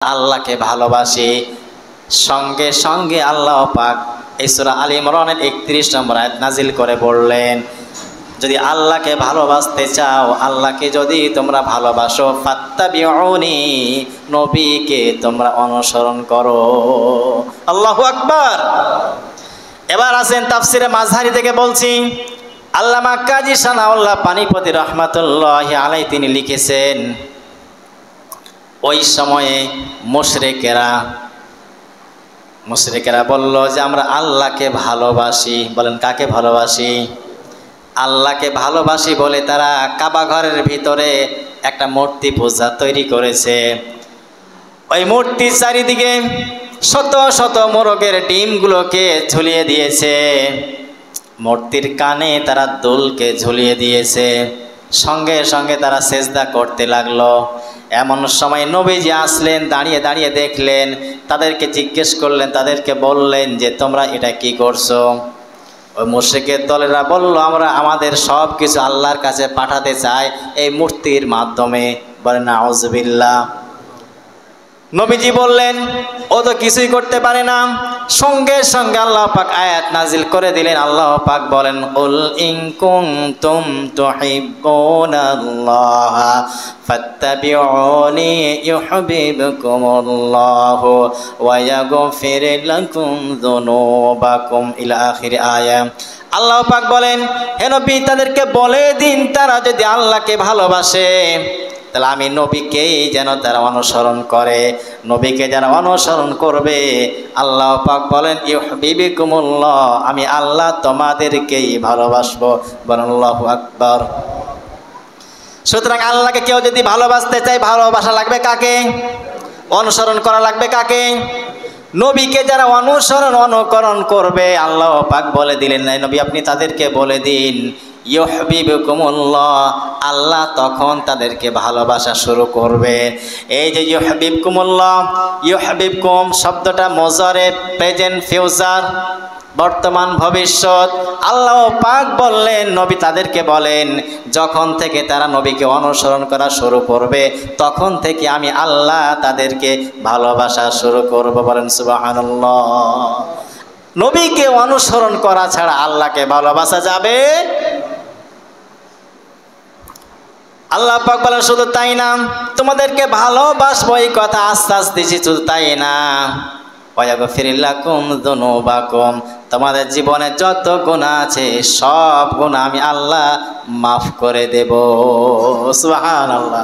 আল্লাহকে ভালোবাসি, সঙ্গে সঙ্গে আল্লাহ পাক এই সূরা আলে ইমরানের 31 নম্বর আয়াত নাজিল করে বললেন, যদি আল্লাহকে ভালোবাসতে চাও, আল্লাহকে যদি তোমরা ভালোবাসো, ফাত্তাবিউনি, নবীকে তোমরা অনুসরণ করো। আল্লাহু আকবার। এবার আসেন তাফসিরে মাযহারি থেকে বলছি, আল্লামা কাজী সানাউল্লাহ পানিপতি রহমাতুল্লাহি আলাইহি তিনি লিখেছেন, ওই সময়ে মুশরিকেরা বলল যে আমরা আল্লাহকে ভালোবাসি। বলেন কাকে ভালোবাসি? আল্লাহকে ভালোবাসি বলে তারা কাবা ঘরের ভিতরে একটা মূর্তি পূজা তৈরি করেছে। ওই মূর্তির চারিদিকে শত শত মোরগের ডিমগুলোকে ঝুলিয়ে দিয়েছে, মূর্তির কানে তারা দুলকে ঝুলিয়ে দিয়েছে, সঙ্গে সঙ্গে তারা সেজদা করতে লাগলো। এমন সময় নবীজি আসলেন, দাঁড়িয়ে দাঁড়িয়ে দেখলেন, তাদেরকে জিজ্ঞেস করলেন, তাদেরকে বললেন যে তোমরা এটা কি করছো? ওই মুশরিকের দলেরা বলল, আমরা আমাদের সব কিছু আল্লাহর কাছে পাঠাতে চাই এই মূর্তির মাধ্যমে। বলেন নাউজুবিল্লাহ। নবীজি বললেন ও তো কিছুই করতে পারে না। সঙ্গে সঙ্গে আল্লাহ পাক আয়াত নাজিল করে দিলেন। আল্লাহ পাক বলেন, উল ইন কুনতুম তুহিব্বুনাল্লাহ ফাত্তাবিউনি ইউহিব্বুকুমুল্লাহ ওয়া ইয়াগফির লাকুম যুনুবাকুম ইলা আখির আয়াত। আল্লাহ পাক বলেন, হে নবী তাদেরকে বলে দিন, তারা যদি আল্লাহকে ভালোবাসে তাহলে আমি নবীকেই যেন তারা অনুসরণ করে। নবীকে যারা অনুসরণ করবে, আল্লাহ পাক বলেন ইউহিব্বুকুমুল্লাহ, আমি আল্লাহ তোমাদেরকেই ভালোবাসবো। বলেন আল্লাহু আকবার। সুতরাং আল্লাহকে কেউ যদি ভালোবাসতে চায়, ভালোবাসা লাগবে কাকে? অনুসরণ করা লাগবে কাকে? নবীকে যারা অনুকরণ করবে, আল্লাহ পাক বলে দিলেন, নাই নবী আপনি তাদেরকে বলে দিন ইউহিব্বুকুমুল্লাহ, আল্লাহ তখন তাদেরকে ভালোবাসা শুরু করবে। এই যে ইউহিব্বুকুমুল্লাহ, ইউহিব্বুকুম শব্দটা মুজারে, প্রেজেন্ট, ফিউচার, বর্তমান, ভবিষ্যৎ। আল্লাহ পাক বললেন, নবী তাদেরকে বলেন, যখন থেকে তারা নবীকে অনুসরণ করা শুরু করবে, তখন থেকে আমি আল্লাহ তাদেরকে ভালোবাসা শুরু করব। বলেন সুবহানাল্লাহ। নবীকে অনুসরণ করা ছাড়া আল্লাহকে ভালোবাসা যাবে? আল্লাহ পাক বলেন, শুধু তাই না, তোমাদেরকে ভালোবাসবো এই কথা আশ্বাস দিয়েছি, শুধু তাই না, ওয়া ইয়াগফির লাকুম যুনুবাকুম, তোমাদের জীবনে যত গুনাহ আছে সব গুনাহ আমি আল্লাহ মাফ করে দেব। সুবহানাল্লাহ।